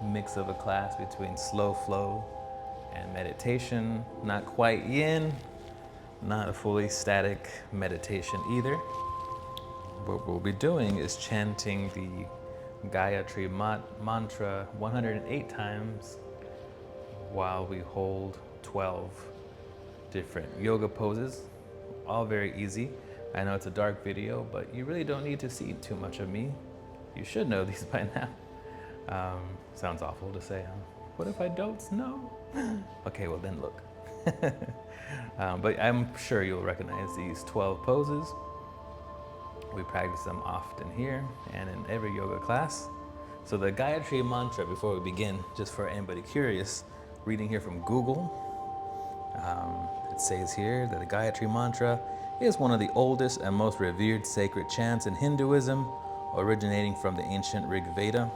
mix of a class between slow flow and meditation. Not quite yin, not a fully static meditation either. What we'll be doing is chanting the Gayatri Mantra 108 times while we hold 12 different yoga poses, all very easy. I know it's a dark video, but you really don't need to see too much of me. You should know these by now. Sounds awful to say, huh? What if I don't know? Okay, well then look. But I'm sure you'll recognize these 12 poses. We practice them often here and in every yoga class. So the Gayatri Mantra, before we begin, just for anybody curious, reading here from Google, it says here that the Gayatri Mantra is one of the oldest and most revered sacred chants in Hinduism, originating from the ancient Rig Veda.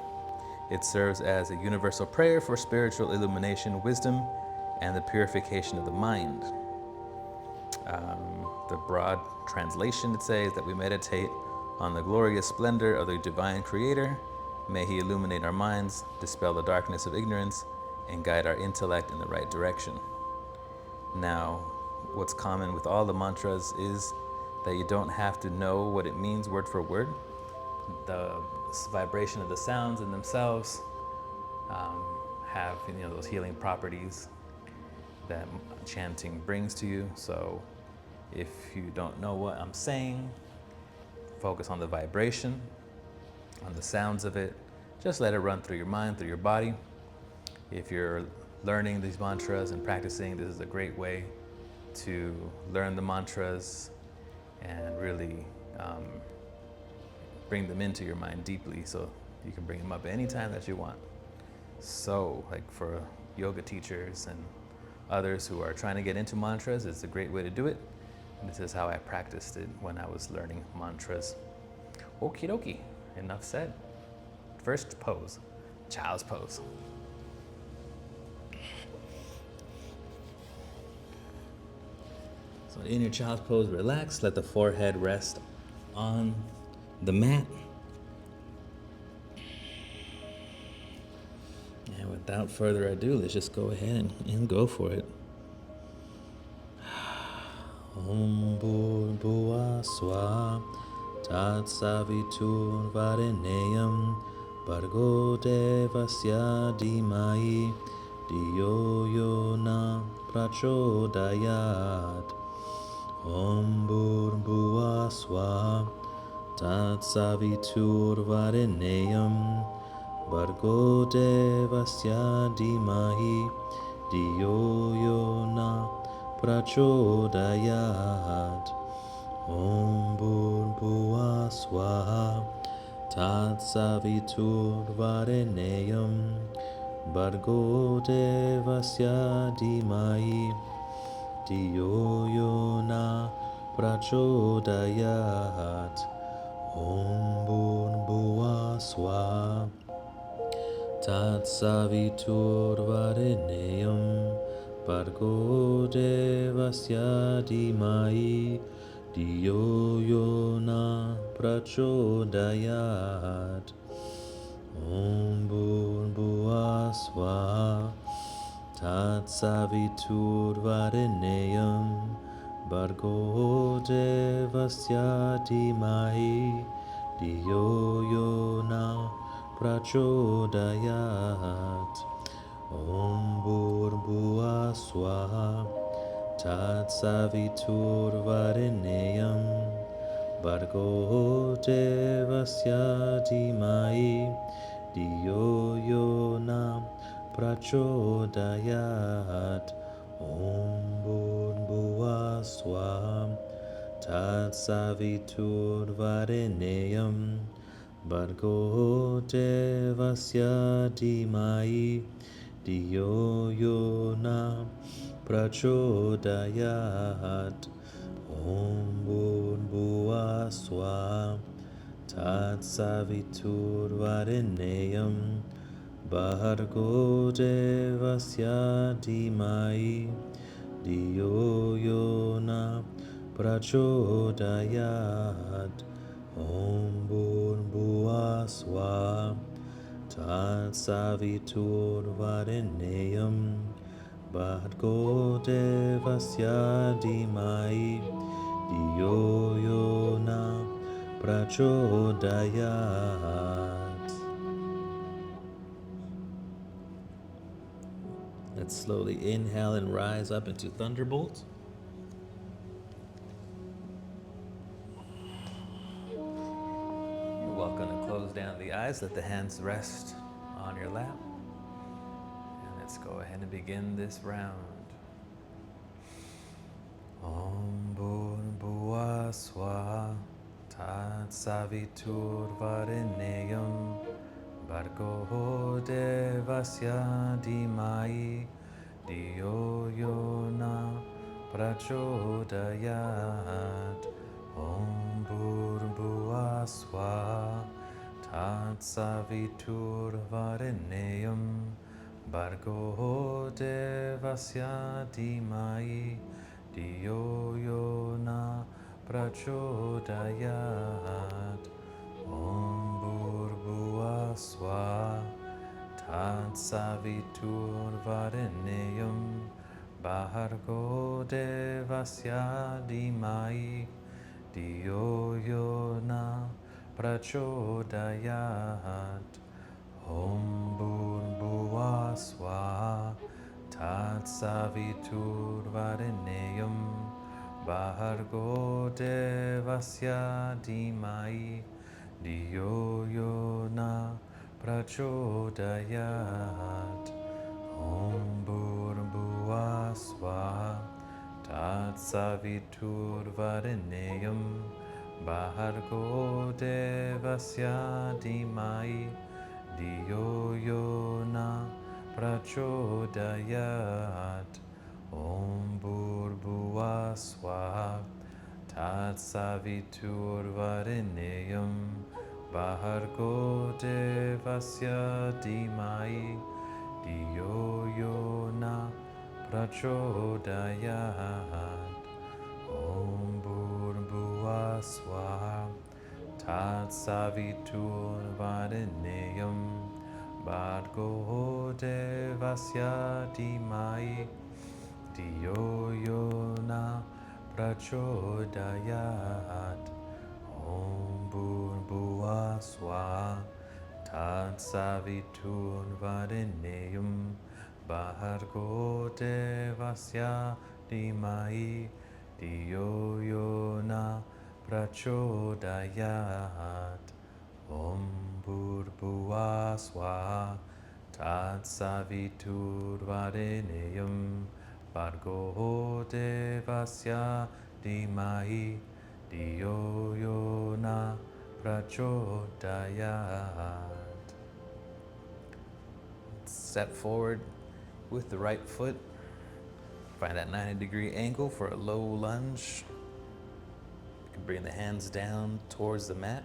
It serves as a universal prayer for spiritual illumination, wisdom, and the purification of the mind. The broad translation, it says that we meditate on the glorious splendor of the divine creator. May he illuminate our minds, dispel the darkness of ignorance, and guide our intellect in the right direction. Now, what's common with all the mantras is that you don't have to know what it means word for word. The vibration of the sounds in themselves have those healing properties that chanting brings to you. So if you don't know what I'm saying, focus on the vibration, on the sounds of it. Just let it run through your mind, through your body. If you're learning these mantras and practicing, this is a great way to learn the mantras and really bring them into your mind deeply, so you can bring them up anytime that you want. So, like for yoga teachers and others who are trying to get into mantras, it's a great way to do it. And this is how I practiced it when I was learning mantras. Okie dokie, enough said. First pose, child's pose. So in your child's pose, relax, let the forehead rest on the mat. And without further ado, let's just go ahead and go for it. Om Bhurбhuva Swaha Tat Savitur Varenyam Bhargo Devasya Dhimai Dhiyo Yo Na Prachodayat. Om Bhurбhuva Swaha Tat Savitur Varenyam Bhargo Devasya Dhimai Dhiyo Yo Na Prachodayat. Om Bhurбhuva Swaha Tat Savitur Varenyam Bhargo Devasya Dhimai Dhiyo Yo Na Prachodayat. Om Bhurбhuva Swaha Tat Savitur Varenyam Bhargo Devasya Dhimai Dhiyo Yo Na Prachodayat. Om Bhurбhuva Swaha Tat Savitur Varenyam Bhargo Devasya Dhimai Dhiyo Yo Na Prachodayat. Om Bhurбhuva Swaha Tat Savitur Varenyam Bhargo Devasya Dhimai Dhiyo Yo Na Prachodayat. Om Bhurбhuva Swaha Tat Savitur Varenyam Bhargo Devasya Dhimai Dhiyo Yo Na Prachodayat. Om Bhurбhuva Swaha Tat Savitur Varenyam Bhargo Devasya Dhimai Dhiyo Yo Na Prachodayat. Om Bhurбhuva Swaha Tatsaviturvarenyam Bhargo devasya dhimai Diyo yo na prachodayat. Let's slowly inhale and rise up into Thunderbolt. You're welcome to close down the eyes, let the hands rest on your lap. And let's go ahead and begin this round. Om Bhurrbhuva Swaha Tatsaviturvarenyam Bhargo devasya dhimai Diyo yo na prachodayat. Om Bhurrbhuva Swaha Tatsaviturvarenyam Bhargo devasya dhimai Diyo yo na prachodayat. Om Bhurrbhuva Swaha Tatsaviturvarenyam Bhargo devasya dhimai Diyo yo na prachodayat. Om Bhurrbhuva Swaha Tatsaviturvarenyam Bhargo devasya dhimai Diyo yo na prachodayat. Om Bhurrbhuva Swaha Tatsaviturvarenyam Bhargo devasya dhimai Diyo yo na prachodayat. Om Bhurrbhuva Swaha Tatsaviturvarenyam Bhargo devasya dhimai Diyo yo na prachodayat. Om Bhurrbhuva Swaha Tatsaviturvarenyam Bhargo devasya dhimai Diyo yo na prachodayat. Om Bhurrbhuva Swaha Tatsaviturvarenyam Bhargo devasya dhimai Diyo yo na prachodayat. Om Bhurrbhuva Swaha Tatsaviturvarenyam Bhargo devasya dhimai Diyo yo na prachodayat. Step forward with the right foot. Find that 90-degree angle for a low lunge. You can bring the hands down towards the mat.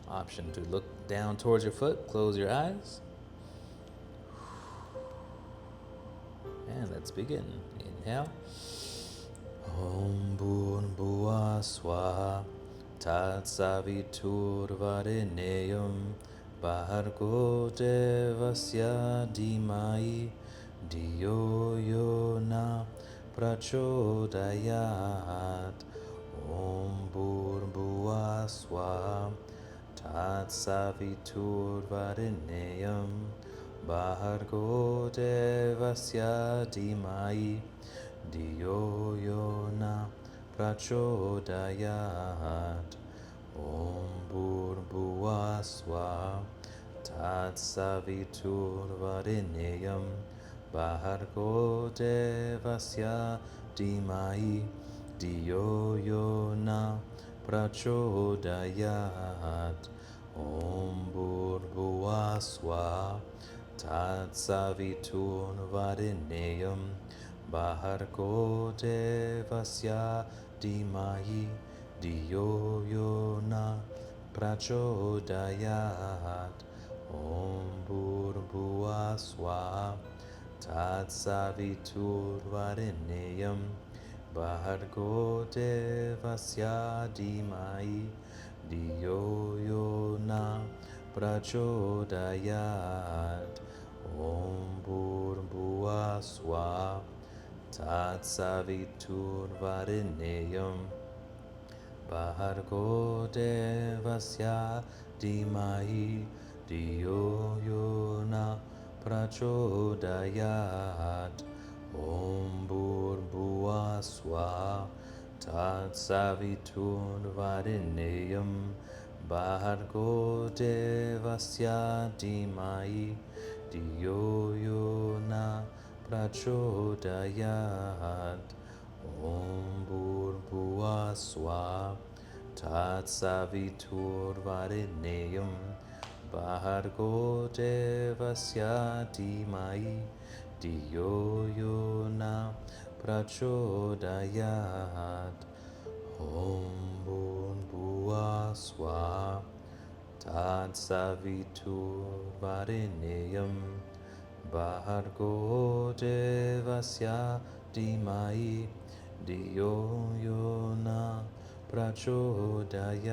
Option to look down towards your foot, close your eyes. And let's begin. Inhale. Om Bhurrbhuva Swaha Tatsaviturvarenyam Bhargo devasya dhimai Diyo yo na prachodayat. Om Bhurrbhuva Swaha Tatsaviturvarenyam Bhargo devasya dhimai Diyo yo na prachodayat. Om Bhurrbhuva Swaha Tatsaviturvarenyam Bhargo devasya dhimai Diyo yo na prachodayat. Om Bhurrbhuva Swaha Tatsaviturvarenyam Bhargo devasya dhimai Diyo yo na prachodayat. Om Bhurrbhuva Swaha Tatsaviturvarenyam Bhargo devasya dhimai Diyo yo na prachodayat. Om Bhurbhuva Swaha Tatsaviturvarenyam Bhargo Devasya Dhimahi Dhiyo Yona Prachodayat. Om Bhurbhuva Swaha Tatsaviturvarenyam Bhargo Devasya Dhimahi Dhiyo Yona Prachodayat. Om Bhurbhuva Swaha Tatsaviturvarenyam Bhargo Devasya Dhimahi Dhiyo Yona Prachodayat. Om Bhurbhuva Swaha Tatsaviturvarenyam Bhargo Devasya Dhimahi Dhiyo Yona Prachodayat.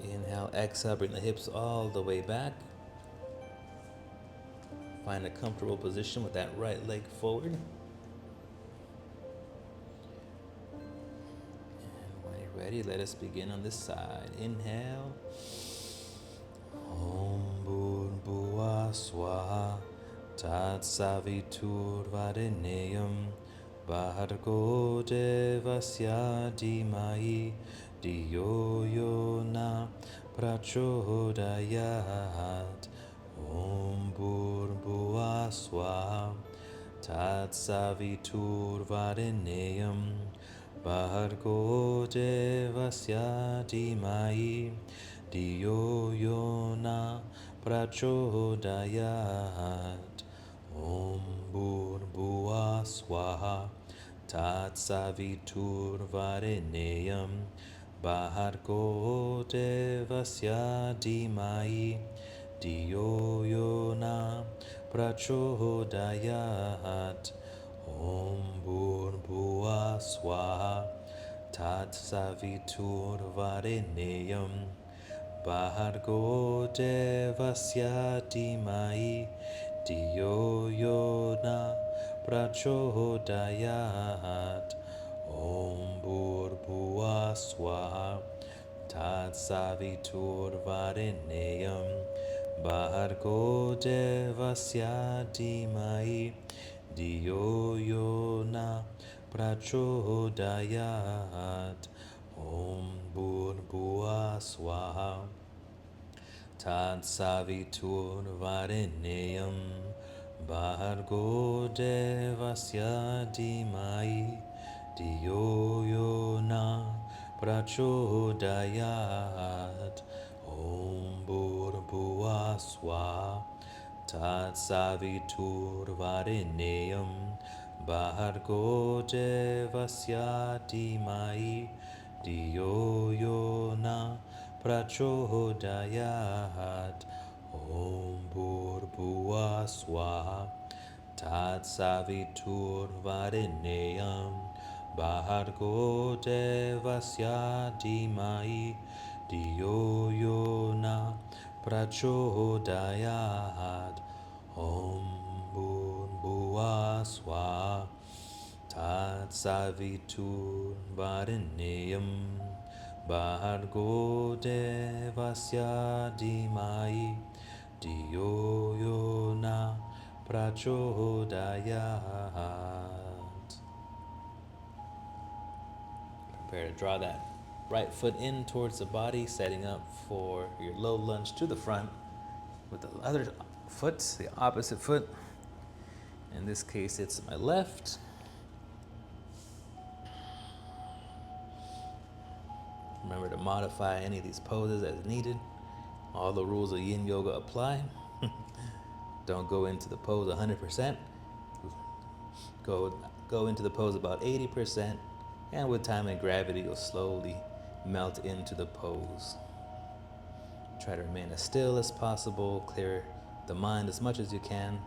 Inhale, exhale, bring the hips all the way back. Find a comfortable position with that right leg forward. When you're ready, let us begin on this side. Inhale. Om Bhurbhuva Swaha Tatsaviturvarenyam Bhargo Devasya Dhimahi Dhiyo Yona Prachodayat. Om Bhurbhuva Swaha Tatsaviturvarenyam Bhargo Devasya Dhimahi Dhiyo Yona Prachodayat. Om Bhurbhuva Swaha Tatsaviturvarenyam Bhargo Devasya Dhimahi Dhiyo Yona Prachodayat. Om Bhurbhuva Swaha Tatsaviturvarenyam Bhargo Devasya Dhimahi Dhiyo Yona Prachodayat. Om Bhurbhuva Swaha Tatsaviturvarenyam Bhargo Devasya Dhimahi Dhiyo Yona Prachodayat. Om Bhurbhuva Swaha Tatsaviturvarenyam Bhargo Devasya Dhimahi Dhiyo Yona Prachodayat. Om Bhurbhuva Swaha Tatsaviturvarenyam Bhargo Devasya Dhimahi Dhiyo Yona Prachodayat. Om Bhurbhuva Swaha Tatsaviturvarenyam Bhargo Devasya Dhimahi Dhiyo Yona Prachodayat. Om Bhurbhuva Swaha Tatsaviturvarenyam Bhargo Devasya Dhimahi Dhiyo Yona Prachodayat. Prepare to draw that right foot in towards the body, setting up for your low lunge to the front with the other foot, the opposite foot. In this case, it's my left. Remember to modify any of these poses as needed. All the rules of yin yoga apply. Don't go into the pose 100%. Go into the pose about 80%, and with time and gravity, you'll slowly melt into the pose. Try to remain as still as possible, clear the mind as much as you can.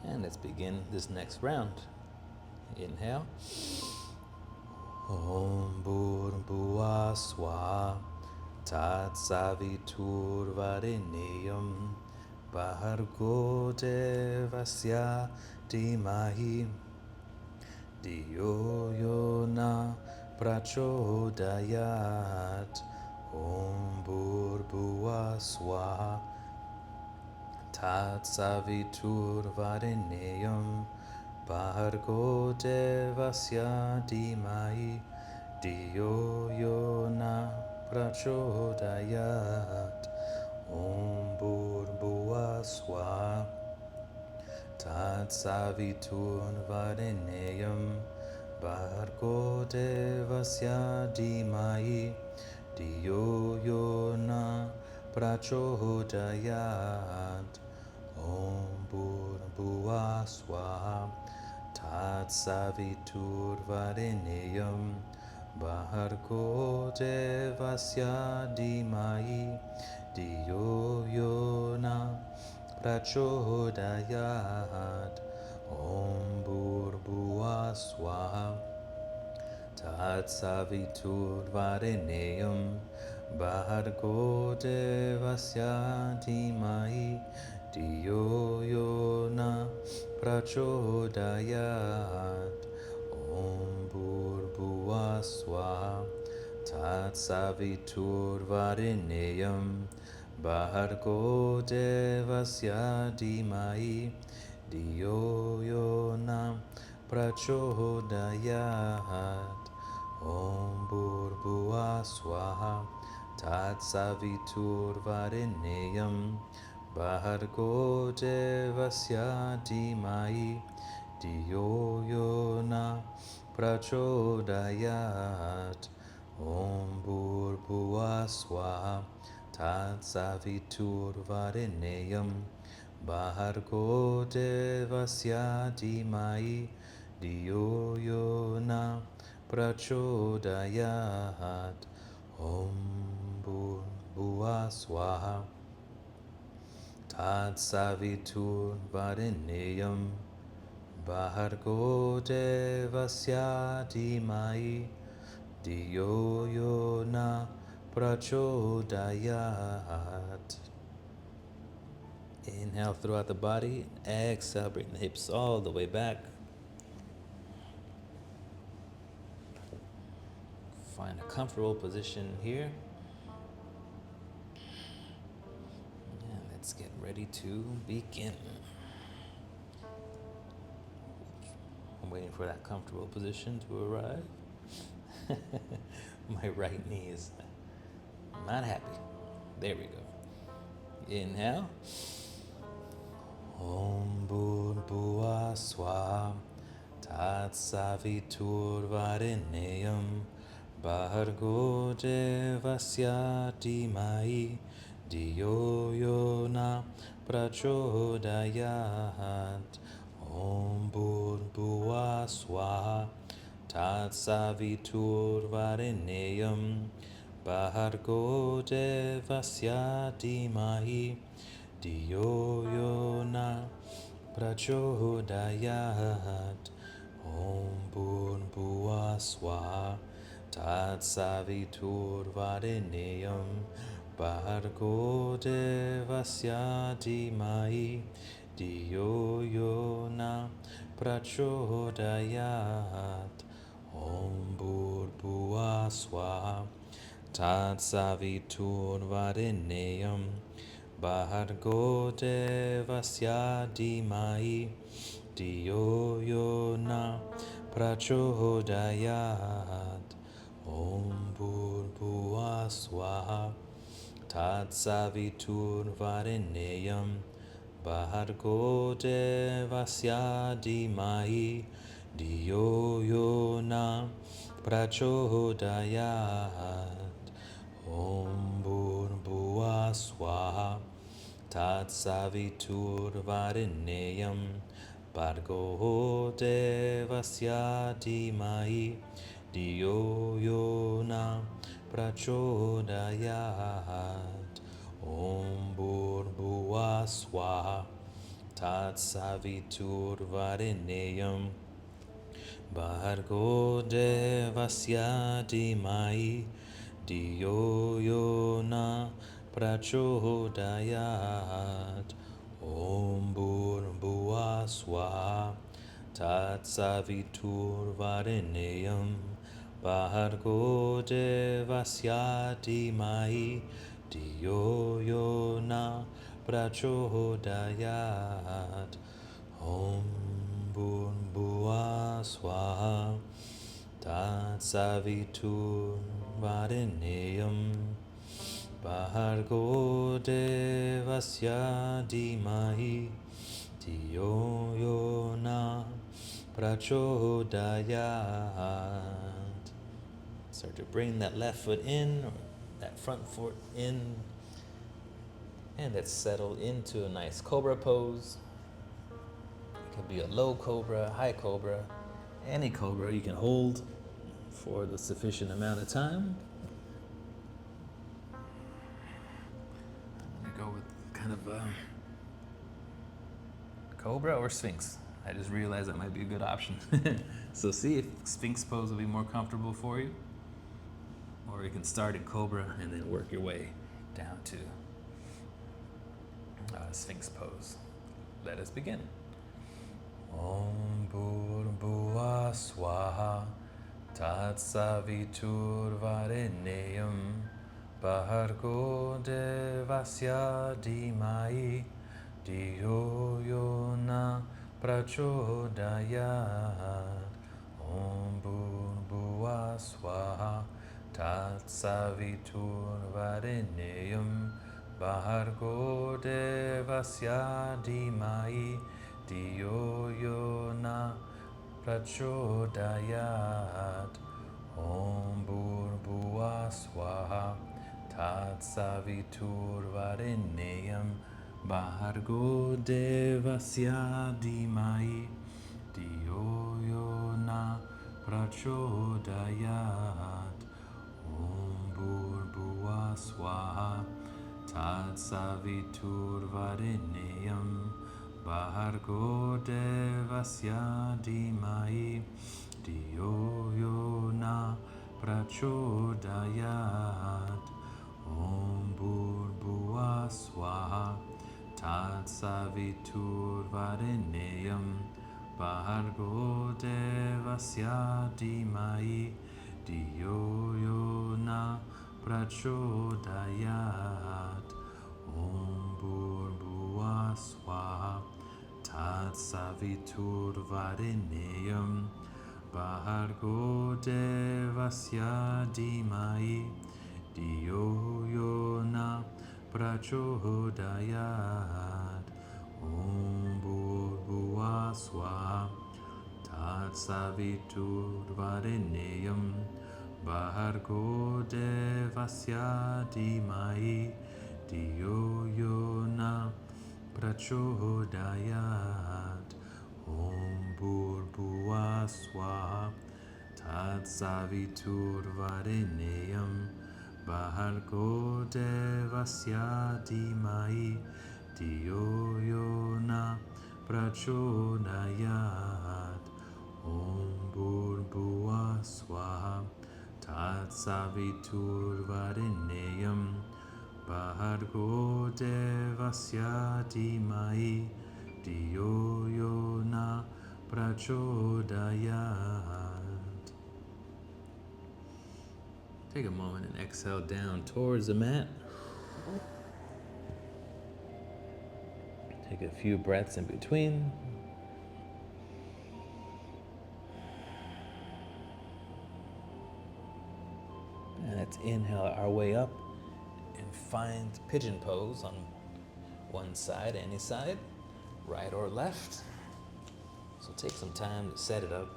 And let's begin this next round. Inhale. Om Bhurbhuva Swaha Tatsaviturvarenyam Bhargo Devasya Dhimahi Diyo Yona Prachodayat. Om Bhurbhuva Swaha Tatsaviturvarenyam Bhargo Devasya Dhimahi Diyo Yona Prachodayat. Om Bhurbhuva Swaha Tatsaviturvarenyam Bhargo Devasya Dhimahi Diyo Yona Prachodayat. Om Bhurbhuva Swaha Tatsaviturvarenyam Bhargo Devasya Dhimahi Diyo Yona Prachodayat. Om Bhurbhuva Swaha Tatsaviturvarenyam Bhargo Devasya Dhimahi Diyo Yona Prachodayat. Om Bhurbhuva Swaha Tatsaviturvarenyam Bhargo Devasya Dhimahi Diyo Yona Prachodayat. Om Bhurbhuva Swaha Tatsaviturvarenyam Bhargo Devasya Dhimahi Diyo Yona Prachodayat. Om Bhurbhuva Swaha Tatsaviturvarenyam Bhargo Devasya Dhimahi Diyo Yona Prachodayat. Om Bhurbhuva Swaha Tatsaviturvarenyam Bhargo Devasya Dhimahi Diyo Yona Prachodayat. Inhale throughout the body. Exhale, bring the hips all the way back. Find a comfortable position here. And let's get ready to begin. I'm waiting for that comfortable position to arrive. My right knee is not happy. There we go. Inhale. Om Bhurbhuva Swaha Tatsaviturvarenyam Bhargo Devasya Dhimahi Diyo Yona Prachodayat. Om Bhurbhuva Swaha Tatsaviturvarenyam Bhargo Devasya Dhimahi Diyo Yona Prachodayat. Om Bhurbhuva Swaha Tatsaviturvarenyam Bhargo Devasya Dhimahi Diyo Yona Prachodayat. Om Bhurbhuva Swaha Tatsaviturvarenyam Bhargo Devasya Dhimahi Diyo Yona Prachodayat. Om Bhurbhuva Swaha Tatsaviturvarenyam Bhargo Devasya Dhimahi Diyo Yona Prachodayat. Om Bhurbhuva Swaha Tatsaviturvarenyam Bhargo Devasya Dhimahi Diyo Yona Prachodayat. Om Bhurbhuva Swaha Tatsaviturvarenyam Bhargo devasya dhimai Diyo yo na prachodayat. Om Bhurabhuva Swaha Tatsavitur Varenyam Bhargo devasya dhimai Diyo yo na prachodayat. Om Bhurabhuva Swaha Tatsavitur Varenyam Bhargo devasya dhimai Diyo yo na prachodayat. Start to bring that left foot in, or that front foot in, and let's settle into a nice cobra pose. It could be a low cobra, high cobra, any cobra you can hold for the sufficient amount of time. I'm gonna go with kind of a cobra or sphinx. I just realized that might be a good option. So see if sphinx pose will be more comfortable for you. Or you can start in cobra and then work your way down to sphinx pose. Let us begin. Om Bhurabhuva Swaha Tatsavitur Varenyam Bhargo devasya dhimai Diyo yo na prachodayat. Om Bhurabhuva Swaha Tatsavitur Varenyam Bhargo devasya dhimai Diyo yo na prachodayat. Om Bhurabhuva Swaha Tatsavitur Varenyam Bhargo devasya dhimai Diyo yo na prachodayat. Om Bhurabhuva Swaha Tatsavitur Varenyam Bhargo devasya dhimai Diyo yo na prachodayat. Om Bhurabhuva Swaha Tatsavitur Varenyam Bhargo devasya dhimai Diyo yo na prachodayat. Om Bhurabhuva Swaha Tatsavitur Varenyam Bhargo devasya dhimai Diyo yo na prachodayat. Om Bhurabhuva Swaha Tatsavitur Varenyam Bhargo devasya dhimai Diyo yo na prachodayat. Om Bhurabhuva Swaha Tatsavitur Varenyam Bhargo devasya dhimai Diyo yo na prachodayat. Om Bhurabhuva Swaha Tatsavitur Varenyam Bhargo devasya dhimai Diyo yo na prachodayat. Take a moment and exhale down towards the mat. Take a few breaths in between. And let's inhale our way up and find pigeon pose on one side, any side, right or left. So take some time to set it up.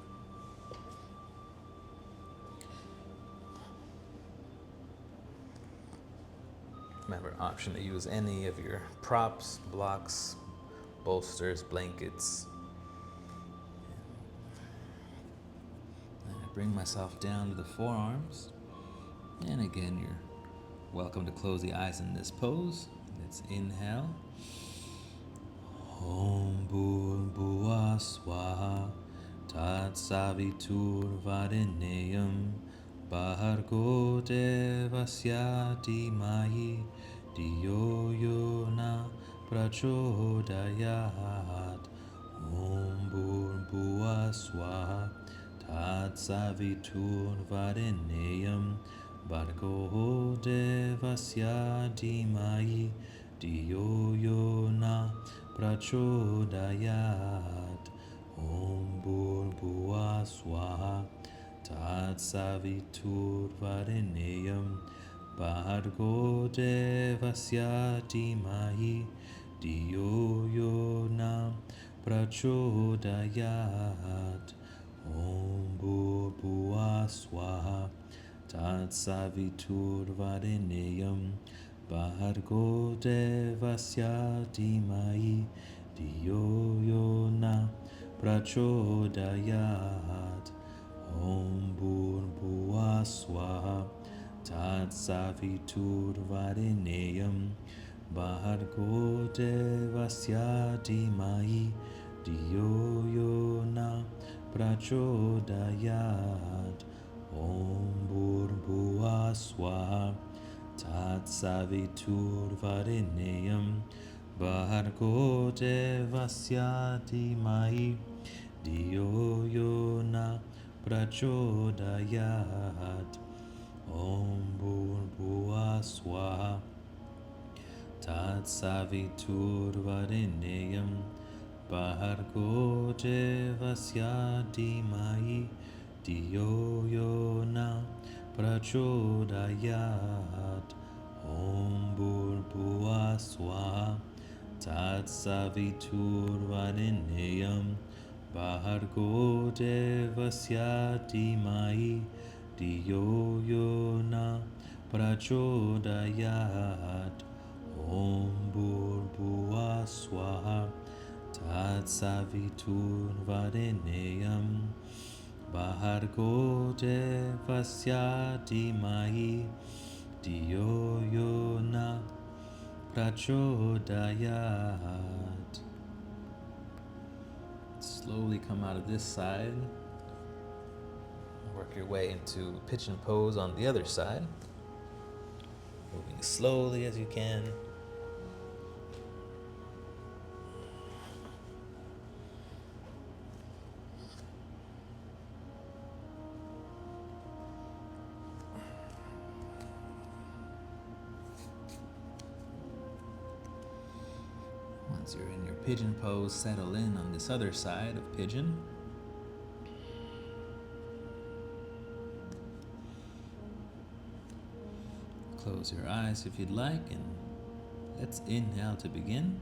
Remember, option to use any of your props, blocks, bolsters, blankets. And I bring myself down to the forearms. And again, you're welcome to close the eyes in this pose. Let's inhale. Om Bhurabhuva Swaha Tat Savitur Varenyam Bhargo Devasya Dhimahi Diyo Yona Prachodayat Om Bhurbhuva Swaha Tat Savitur Varenyam Bhargo Devasya Dhimahi Diyo Yona Prachodayat Om Bhurbhuva Swaha Tat Savitur Varenyam Bhargo Devasya Dhimahi Diyo Yona Prachodayat Om Bhurbhuva Swaha Tat Savitur Varenyam Bhargo Devasya Dhimahi Diyo Yona Prachodayat Om Bhurbhuva Swaha Tat Savitur Varenyam Bhargo Devasya Dhimahi Diyo Yona Prachodayat Om Bhurbhuva Swaha Tat Savitur Varenyam Bhargo Devasya Dhimahi Diyo Yona Prachodayat Om Bhurbhuva Swaha Tat Savitur Varenyam Bhargo Devasya Dhimahi Diyo Yona Prachodayat Om Bhurbhuva Swaha Tat Savitur Varenyam Bhargo Devasya Dhimahi Diyo Yona Prachodayat Om Bhurbhuva Swaha Tat Savitur Varenyam Bhargo Devasya Dhimahi Diyo Yona Prachodayat. Slowly come out of this side. Work your way into pigeon pose on the other side. Moving slowly as you can. Once you're in your pigeon pose, settle in on this other side of pigeon. Close your eyes if you'd like, and let's inhale to begin.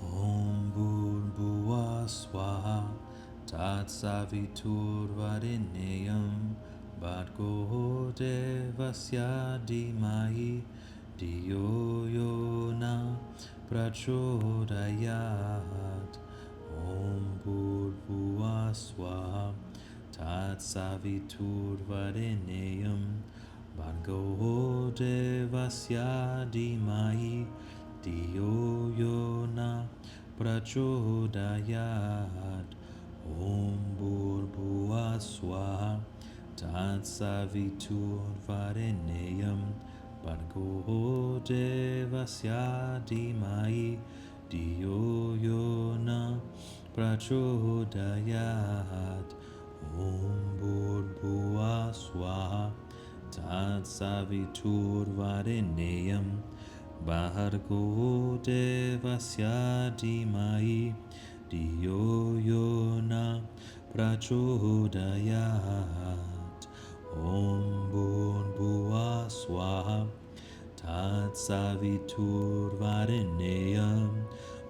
Om Bhurbhuva Swaha Tat Savitur Varenyam Bhargo Devasya Dhimahi Diyo Yona Prachodayat Om Bhurbhuva Swaha Tat Savitur Varenyam Bhargo Devasya Dhimahi Diyo Yona Prachodayat Om Bhurbhuva Swaha Tat Savitur Varenyam Bhargo Devasya Dhimahi Diyo Yona Prachodayat Om Bhurbhuva Swaha Tat Savitur Varenyam Bhargo Devasya Dhimahi Diyo Yona Prachodayat Om Bhurbhuva Swaha Tat Savitur Varenyam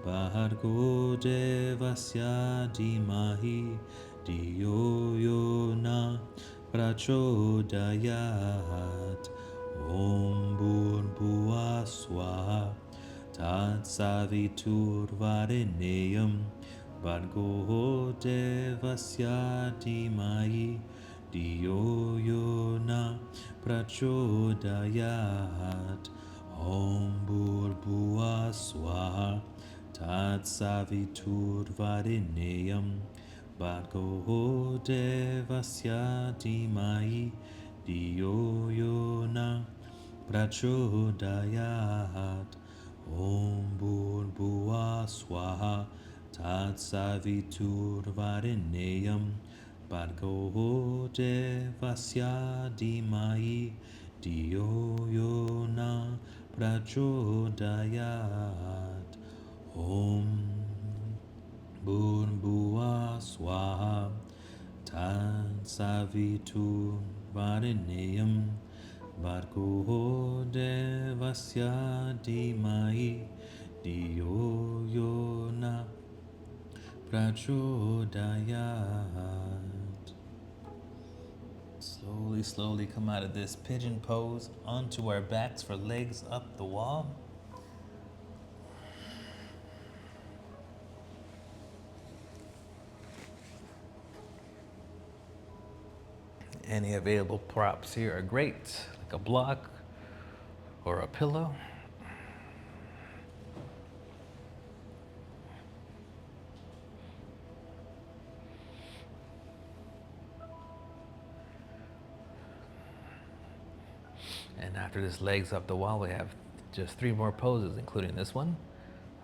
Bhargo Devasya Dhimahi Diyo Yona Prachodayat Om Bhurbhuva Swaha Tat Savitur Varenyam Bhargo Devasya Dhimahi Diyo Yona Prachodayat Om Bhurbhuva Swaha Tat Savitur Varenyam Bhargo devasya dhimai Diyo yo na prachodayat. Om Bhurбhuva Swaha Tatsaviturvarenyam Bhargo devasya dhimai Diyo yo na prachodayat. Om Bhurбhuva Swaha Tatsaviturvarenyam Bhargo devasya dhimai Diyo yo na prachodayat. Slowly, slowly come out of this pigeon pose onto our backs for legs up the wall. Any available props here are great, like a block or a pillow. And after this legs up the wall, we have just 3 more poses, including this one.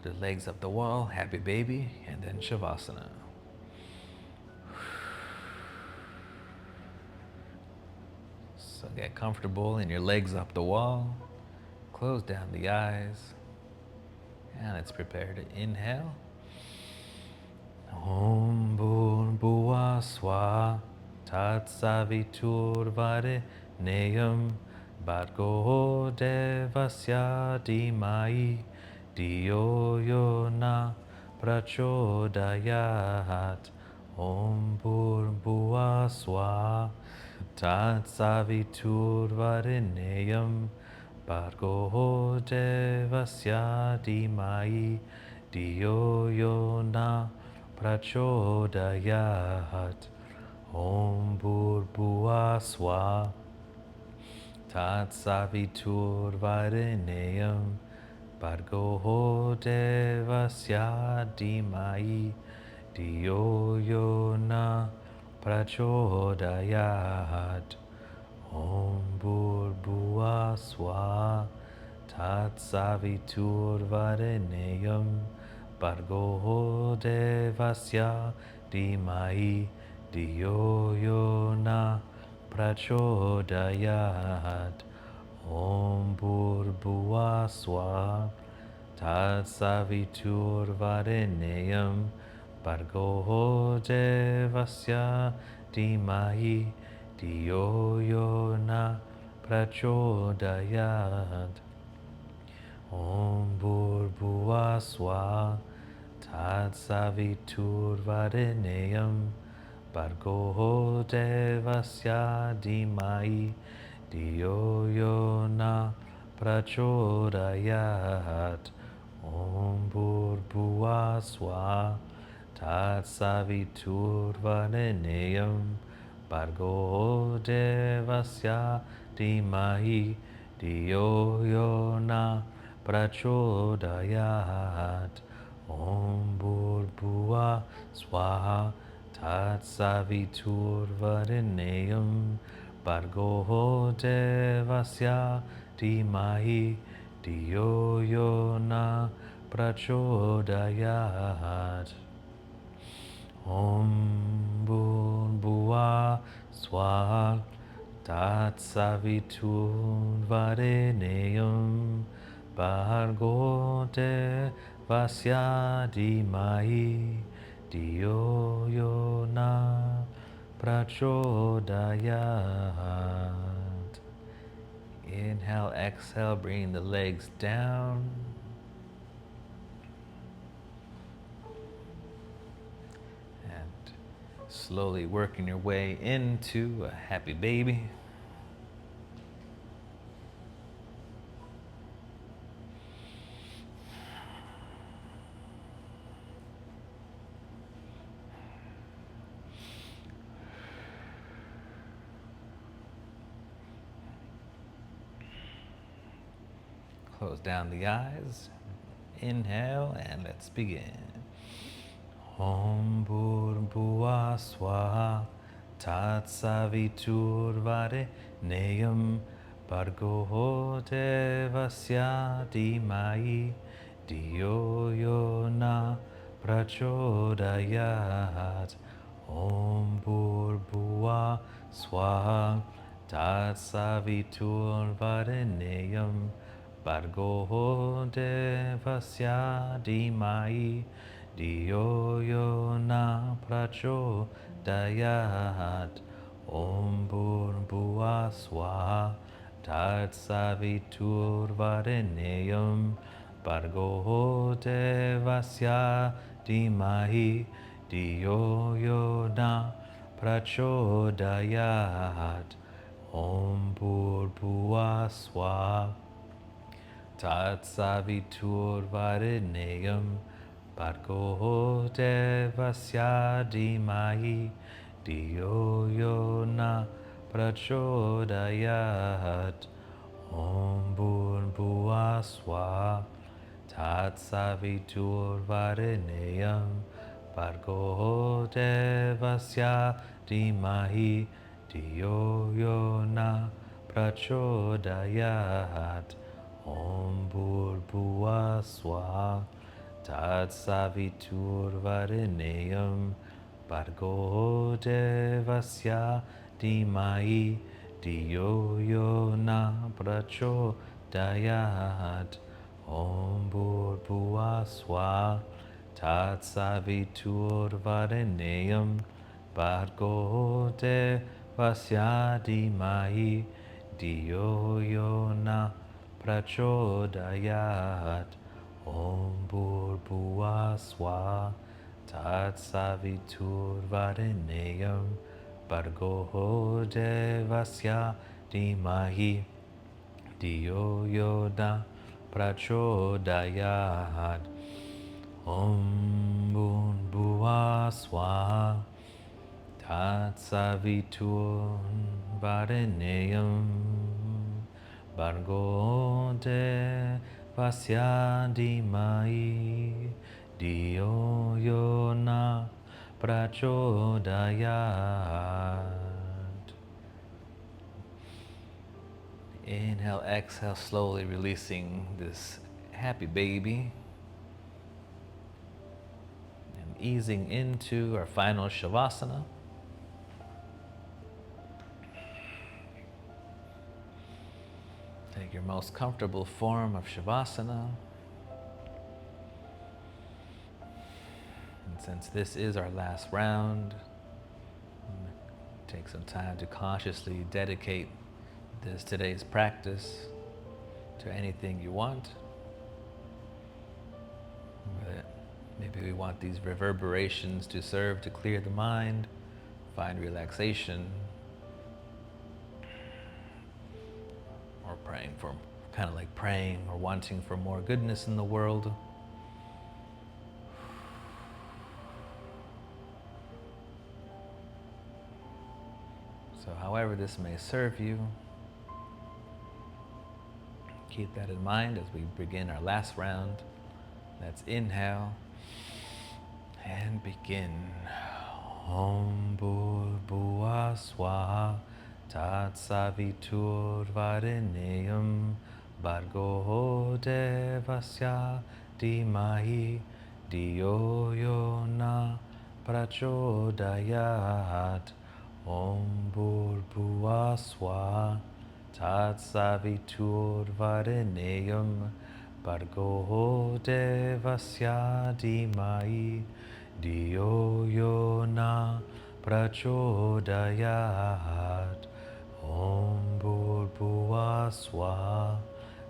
The legs up the wall, happy baby, and then Shavasana. So get comfortable in your legs up the wall. Close down the eyes. And let's prepare to inhale. Om Bhurбhuva Swaha Tatsaviturvarenyam Bhargo devasya dhimai Diyo yo na prachodayat. Om Bhurбhuva Swaha Tatsaviturvarenyam Bhargo devasya dhimai Diyo yo na prachodayat. Om Bhurбhuva Swaha Tatsaviturvarenyam Bhargo devasya dhimai Diyo yo na prachodayat. Om Bhurбhuva Swaha Tatsaviturvarenyam Bhargo devasya dhimai Diyo yo na prachodayat. Om Bhurбhuva Swaha Tatsaviturvarenyam Bhargo devasya dhimai Diyo yo na prachodayat. Om Bhurбhuva Swaha Tatsaviturvarenyam Bhargo devasya dhimai Diyo yo na prachodayat. Om Bhurбhuva Swaha Tatsaviturvarenyam Bhargo devasya dhimai Diyo yo na prachodayat. Om Bhurбhuva Swaha Tatsaviturvarenyam Bhargo devasya dhimai Diyo yo na prachodayat. Om Bhurбhuva Swaha Tatsaviturvarenyam Bhargo devasya dhimai Diyo yo na prachodayat. Inhale, exhale, bring the legs down. And slowly working your way into a happy baby. Close down the eyes. Inhale and let's begin. Om Bhurrbhuva Swaha Tatsaviturvarenyam Bhargo Devasya Dhimai Dhiyo Yo Na Prachodayat. Om Bhurrbhuva Swaha Tatsaviturvarenyam Bhargo Devasya Dhimai Dhiyo Yo Na Prachodayat. Om Bhurrbhuva Swaha Tatsaviturvarenyam Bhargo Devasya Dhimai Dhiyo Yo Na Prachodayat. Om Bhurrbhuva Swaha Tatsaviturvarenyam Bhargo Devasya Dhimai Dhiyo Yo Na Prachodayat. Om Bhurrbhuva Swaha Tatsaviturvarenyam Bhargo Devasya Dhimai Dhiyo Yo Na Prachodayat. Om Bhurrbhuva Swaha Tatsaviturvarenyam Bhargo Devasya Dhimai Dhiyo Yo Na Prachodayat. Om Bhurrbhuva Swaha Tatsaviturvarenyam Bhargo Devasya Dhimai Dhiyo Yo Na Prachodayat. Om Bhurrbhuva Swaha Tatsaviturvarenyam Bhargo Devasya Dhimai Dhiyo Yo Na Prachodayat. Om Bhurrbhuva Swaha Tatsaviturvarenyam Bhargo Devasya Dhimai Dhiyo Yo Na Prachodayat. Inhale, exhale, slowly releasing this happy baby. And easing into our final Shavasana. Take your most comfortable form of Shavasana. And since this is our last round, take some time to consciously dedicate today's practice to anything you want. Maybe we want these reverberations to serve to clear the mind, find relaxation, or praying or wanting for more goodness in the world. So however this may serve you, keep that in mind as we begin our last round. Let's inhale and begin. Om Bhurrbhuva Swaha Tatsaviturvarenyam Bhargo Devasya Dhimai Dhiyo Yo Na Prachodayat. Om Bhurrbhuva Swaha Tatsaviturvarenyam Bhargo Devasya Dhimai Dhiyo Yo Na Prachodayat. Om Bhurrbhuva Swaha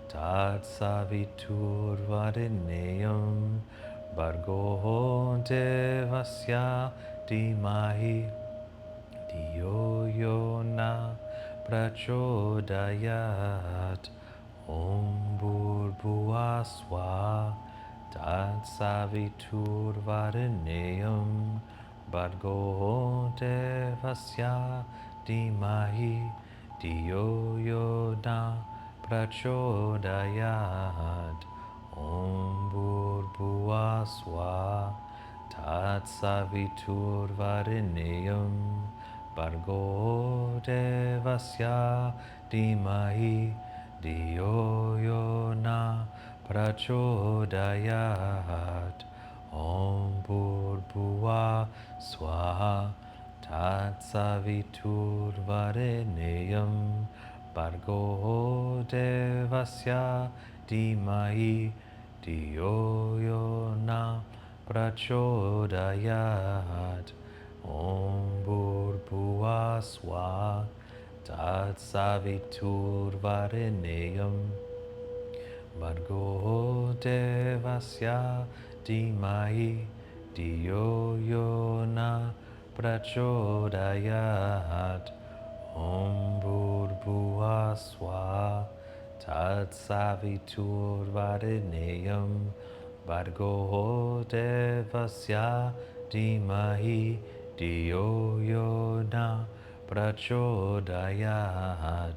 Tatsaviturvarenyam Bhargo Devasya Dhimai Dhiyo Yo Na Prachodayat. Om Bhurrbhuva Swaha Tatsaviturvarenyam Bhargo Devasya Dhimai Dhiyo Yo Na Prachodayat. Om Bhurrbhuva Swaha Tatsaviturvarenyam Bargo devasya Dhimahi Diyo yo na prachodayat Om Bhurbhuva Swaha Tatsaviturvarenyam Bargo devasya Dhimahi Diyo yo na prachodayat Om Bhurbhuva Swaha Tatsaviturvarenyam Bargo devasya Dhimahi Diyo yo na prachodayat Om Bhurbhuva Swaha Tatsaviturvarenyam Bargo devasya Dhimahi Diyo yo na prachodayat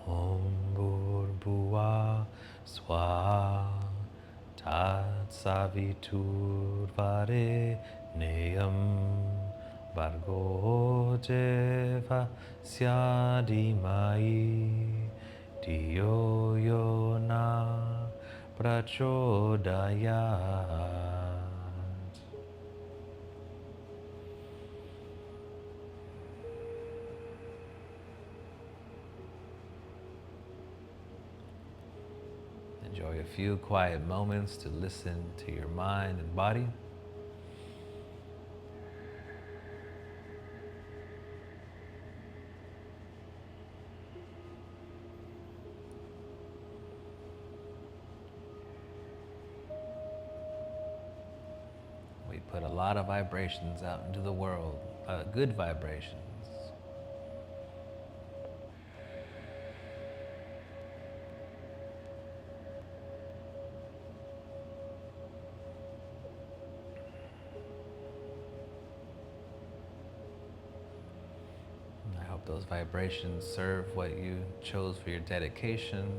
Om Bhurbhuva Swaha Tatsaviturvarenyam Bargo devasya Dhimahi Diyo yo na prachodayat. Enjoy a few quiet moments to listen to your mind and body. We put a lot of vibrations out into the world, good vibrations. I hope those vibrations serve what you chose for your dedication.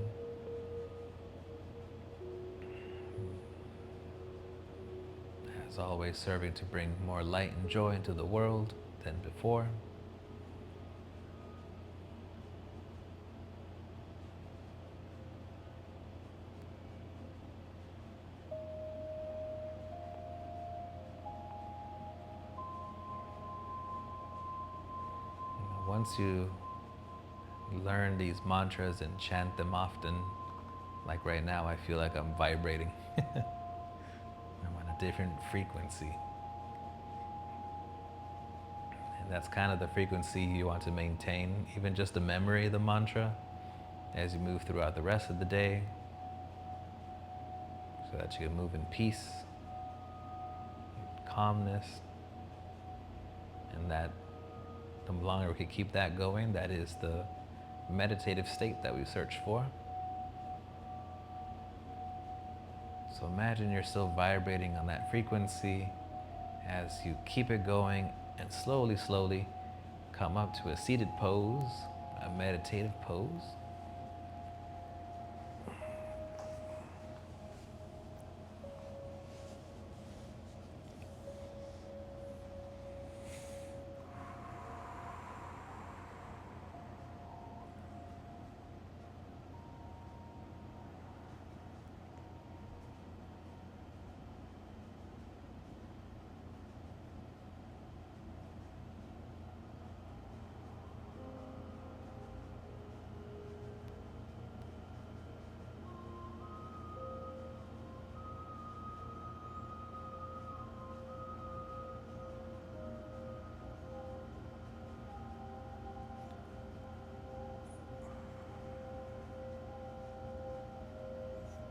As always, serving to bring more light and joy into the world than before. Once you learn these mantras and chant them often, like right now, I feel like I'm vibrating. I'm on a different frequency. And that's kind of the frequency you want to maintain, even just the memory of the mantra as you move throughout the rest of the day, so that you can move in peace, calmness, and that the longer we can keep that going, that is the meditative state that we search for. So imagine you're still vibrating on that frequency as you keep it going and slowly, slowly come up to a seated pose, a meditative pose.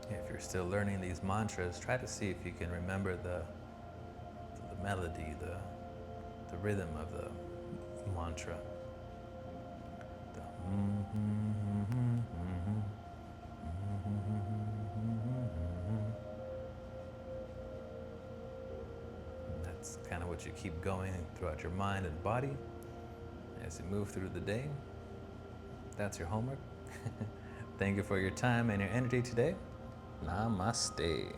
If you're still learning these mantras, try to see if you can remember the melody, the rhythm of the mantra. The That's kind of what you keep going throughout your mind and body as you move through the day. That's your homework. Thank you for your time and your energy today. Namaste.